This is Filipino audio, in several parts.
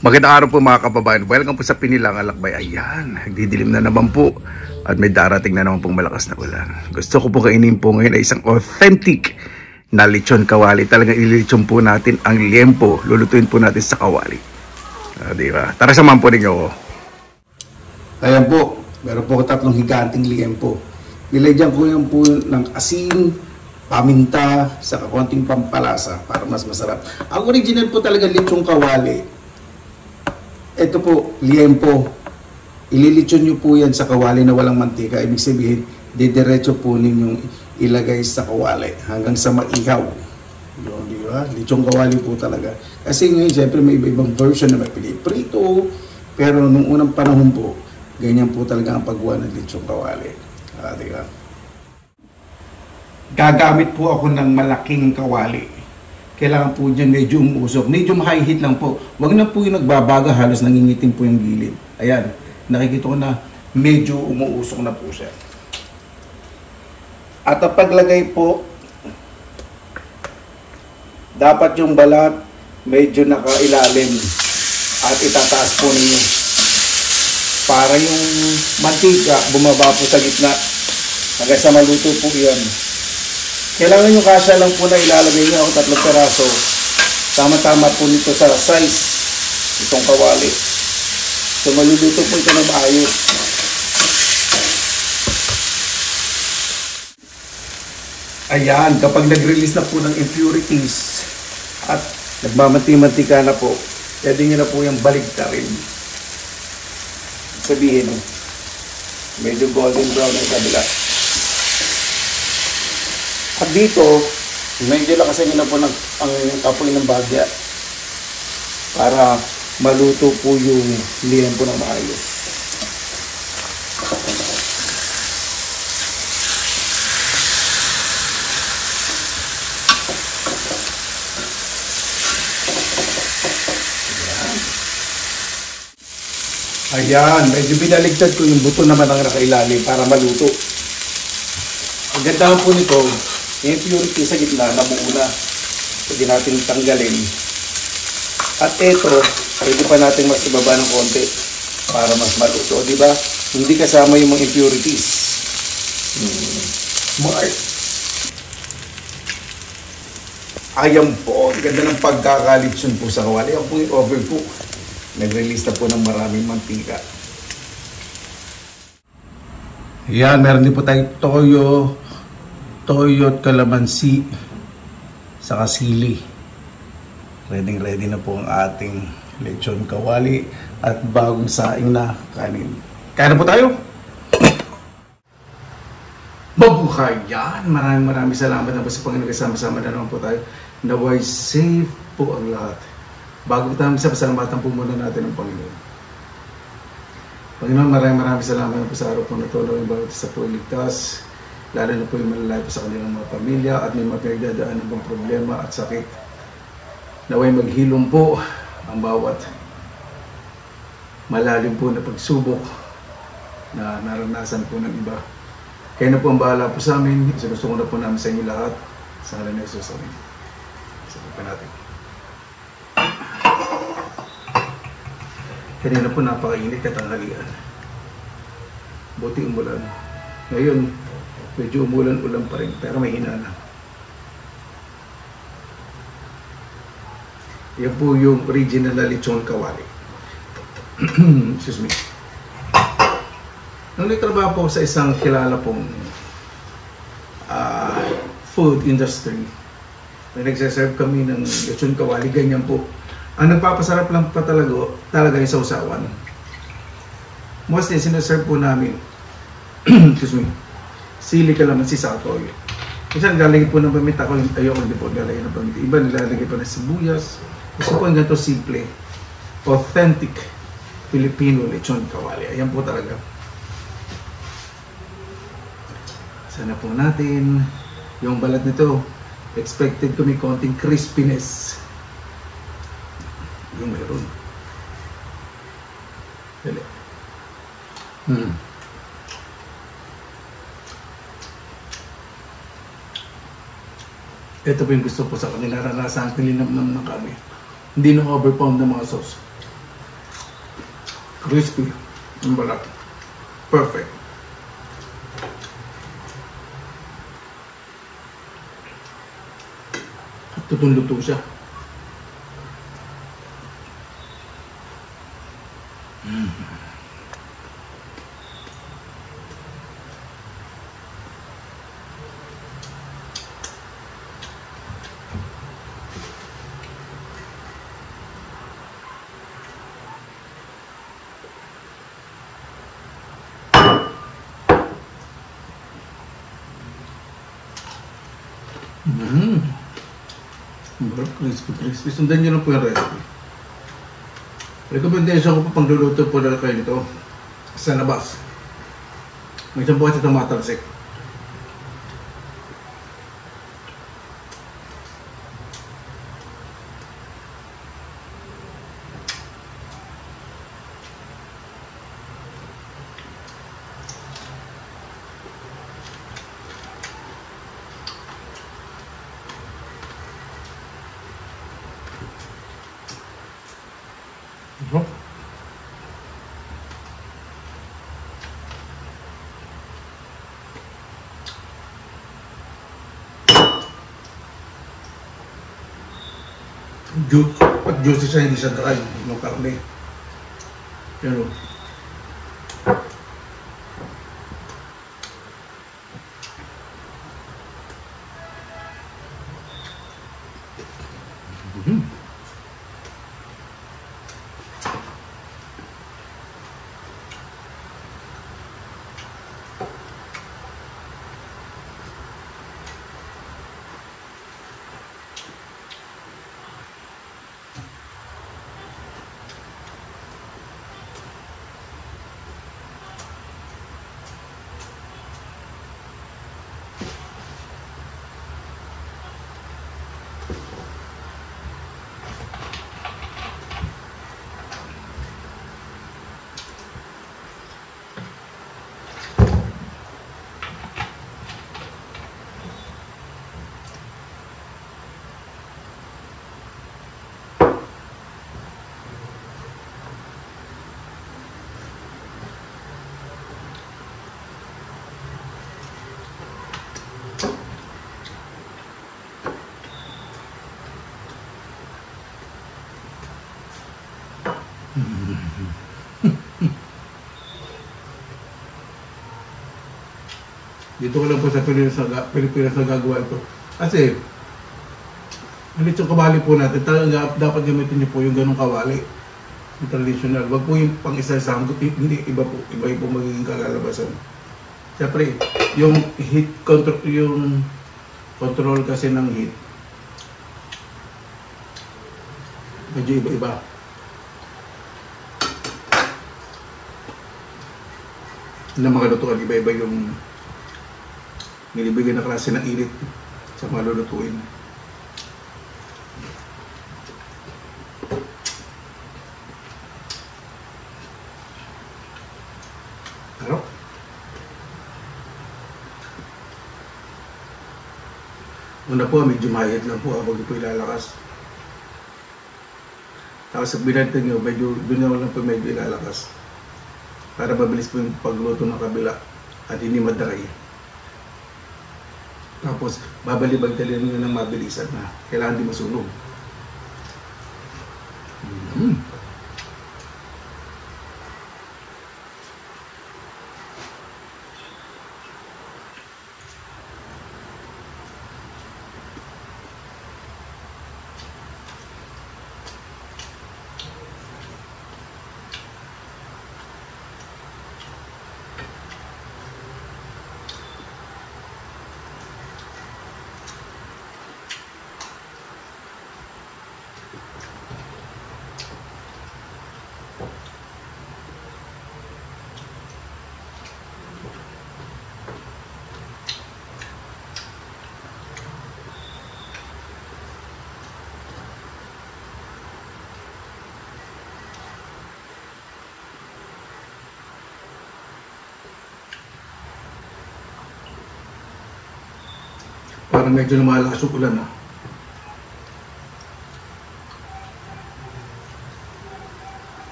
Magandang araw po mga kababayan. Welcome po sa Pinilang Alakbay. Ayan, nagdidilim na naman po at may darating na naman pong malakas na ulan. Gusto ko po kainin po ngayon ay isang authentic na lechon kawali. Talagang ililechon po natin ang liempo. Lulutuin po natin sa kawali. Diba? Tara samahan po ninyo ako. Ayan po, meron po tatlong higanting liempo. Nilagyan ko yan po ng asin, paminta, sa konting pampalasa para mas masarap. Ang original po talaga lechon kawali. Ito po, liempo. Ililitsyon nyo po yan sa kawali na walang mantika. Ibig sabihin, didiretso po ninyong ilagay sa kawali hanggang sa maihaw. Yun, di ba? Lechon kawali po talaga. Kasi ngayon, siyempre may iba-ibang version na may piniprito. Pero nung unang panahon po, ganyan po talaga ang paggawa ng lechon kawali. Di ba? Gagamit po ako ng malaking kawali. Kailangan po dyan medyo umusok. Medyo high heat lang po. Huwag na po yung nagbabaga, halos nangingitim po yung gilid. Ayan, nakikita ko na medyo umuusok na po siya. At ang paglagay po, dapat yung balat medyo nakailalim at itataas po ninyo. Para yung mantika bumaba po sa gitna. Hanggang sa maluto po yan. Kailangan yung kasya lang po na ilalagay nyo ako 3 peraso. Tama-tama po nito sa size itong kawali. So maluluto po ito na maayos. Ayan, kapag nag-release na po ng impurities at nagmamanti-mantika na po, pwede nyo na po yung baligtarin. Sabihin, medyo golden brown ang kabila. At dito, medyo lakasan nyo na po ang apoy ng bagya para maluto po yung liempo ng maayos. Ayan, medyo binaligtad ko yung buto naman ang nakailalim para maluto. Ang ganda po nito, yung impurity sa gitna, nabuo na. Pwede natin tanggalin. At ito, pwede pa natin mas ibaba ng konti para mas maluto. Diba? Hindi kasama yung mga impurities. Smart. Ayan po. Ganda ng pagkakalitsyon po sa kawali. Ayan po yung overcook. Nag-release na po ng maraming mantika. Yan, meron din po tayong toyo at kalamansi sa kasili. Ready na po ang ating lechon kawali at bagong saing na kanin. Kaya na po tayo! Mabuhay yan! Maraming salamat na po sa Panginoon. Kasama-sama na naman po tayo. Naway safe po ang lahat. Bago tayo pasalamatan po muna natin ang Panginoon. Panginoon, maraming salamat po sa araw po na ito. Naway bawat isa po ligtas. Lalo na po yung malalay po sa kanilang mga pamilya at may mga pinagdadaan ng mga problema at sakit. Naway maghilom po ang bawat malalim po na pagsubok na naranasan po ng iba. Kaya na po ang bahala po sa amin. Gusto ko na po namin sa inyo lahat. Sa ngalan ni Jesus, amin. Sabi pa natin. Kanina po napakainit katanghalian. Buti umulan. Ngayon, medyo umulan-ulan pa rin, pero may hinana. Yan po yung original na lechon kawali. Excuse me. Nung nagtrabaho po sa isang kilala pong food industry, may nagsaserve kami ng lechon kawali, ganyan po. Ang nagpapasarap lang pa talaga yung sausawan. Mostly, sinaserve po namin, excuse me, sili kalamansi sa toyo. Kasi naglalagay po ng paminta ko, ayoko hindi po naglalagay ng paminta. Iba nilalagay po ng sibuyas. Gusto po yung ganito simple. Authentic Filipino lechon kawali. Ayan po talaga. Sana po natin yung balat nito. Expected ko may konting crispiness. Yung meron. Dali. Ito po yung gusto ko sa kanila. Naranasan ko linamnam ng kami. Hindi na overpound ng mga sauce. Crispy. Ang balat. Perfect. At tutun-luto siya. Crispy. Sundan nyo lang po yung recipe. Recommendation ko po pang luluto po na kayo nito sa labas. May isang bukas itong matalsik. Pag juicy siya, hindi siya dry ng karne. Pero dito ko lang po sa Pilipinas na gagawa ito. Kasi, ang lechong kawali po natin, talaga dapat gamitin niyo po yung ganong kawali. Yung traditional. Wag po yung pang-isa-isang, hindi iba po. Iba yung po magiging kalalabasan. Siyempre, yung heat control, yung control kasi ng heat, medyo iba-iba. Na mga lutuan, iba-iba yung nilibigay na klase ng init sa mga lulutuin. Ano? Una po, medyo mahayat lang po habang ito ilalakas. Tapos sa binantin nyo, medyo doon nyo lang po medyo ilalakas. Para mabilis po yung pagluto ng kabila at hindi madry. Tapos, babalibag-talin nyo ng mabilisan na kailangan di masunog. Parang medyo lumalakas yung ulan, ha?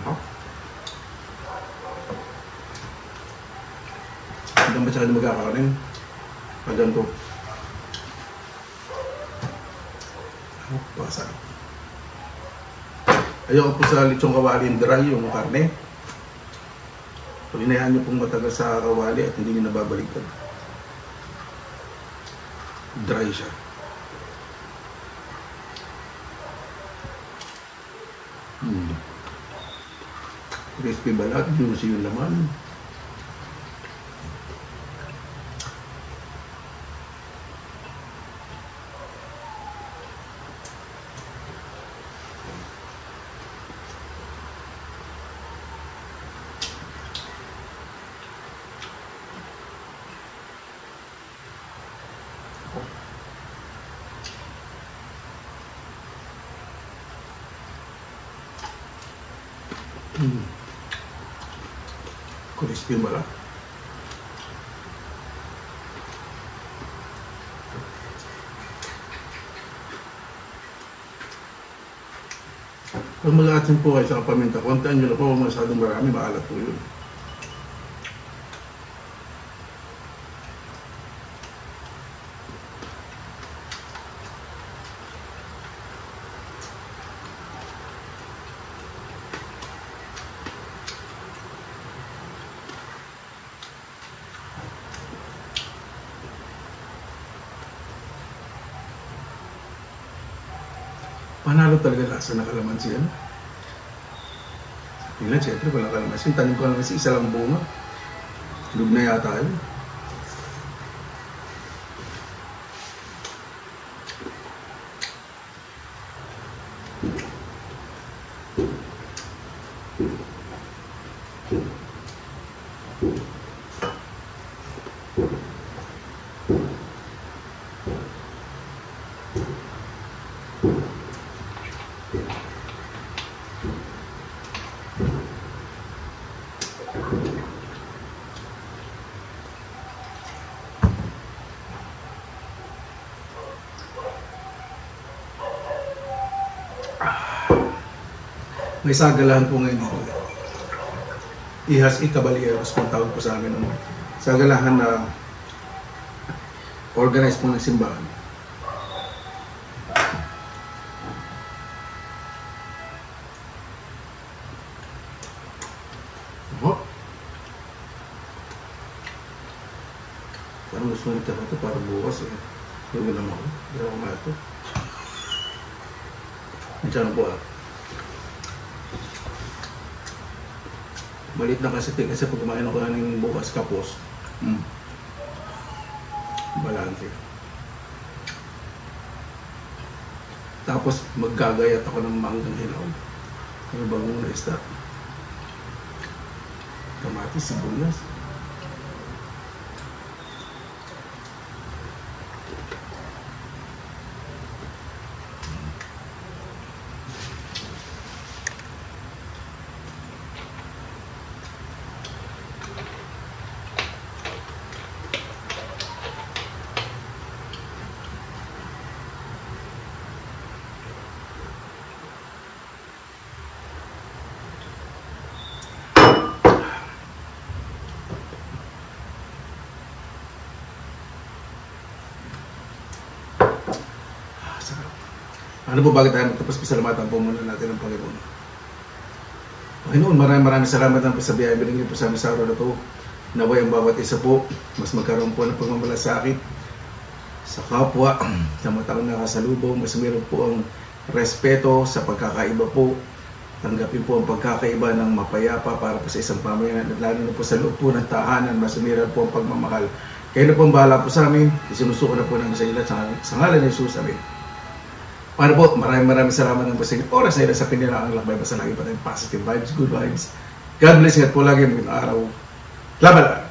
Oh. Hindi ba siya magkakaroon? Pag ganito. Oh, basa. Ayoko po sa lechong kawali dry yung karne. Pag inayaan nyo pong matagal sa kawali at hindi nyo nababaliktad, dry siya. Crispy balat, juicy yung laman. Crispy balat. Kung mag-aasin po kayo sa paminta, kontaan nyo na po, masyadong marami, maalat po yun. Panalo talaga lasa na kalamansi yan. Tingnan, siyempre walang kalamansi. Tanim ko kalamansi, isa lang bunga. Lug na yata yun. May sagalahan po ngayon dito. Ihas Caballeros kung tawag po sa amin. Sagalahan na organized po ng simbahan. Oh. Parang gusto nito ito para bukas eh. Huwag naman ako. Hindi ako mato. Diyan po ah. Malit na kasi pag kumain ako ng bukas kapos. Balanse. Tapos maggagayat ako ng manggang hilaw. Ano ba muna isda? Kamatis, sibuyas. Ano po, bakit tayo magtapos, pasalamatan po muna natin ang Panginoon. Panginoon, maraming salamat ang pasabihan. Binigyan po sa amin sa araw na ito. Naway ang bawat isa po, mas magkaroon po ng pagmamalasakit sa kapwa, sa matang nakasalubong, mas meron po ang respeto sa pagkakaiba po. Tanggapin po ang pagkakaiba ng mapayapa para po sa isang pamayanan, at lalo na po sa loob po ng tahanan, mas meron po ang pagmamahal. Kayo na po ang bahala po sa amin. Isinusuko na po namin sa ilan sa ngalan ni Jesus. Amen. Para po, maraming salamat ng pasingit oras na ila sa Pinilang Lakbay. Basta lagi pa tayong positive vibes, good vibes. God bless, ingat po lagi, magandang araw. Laban!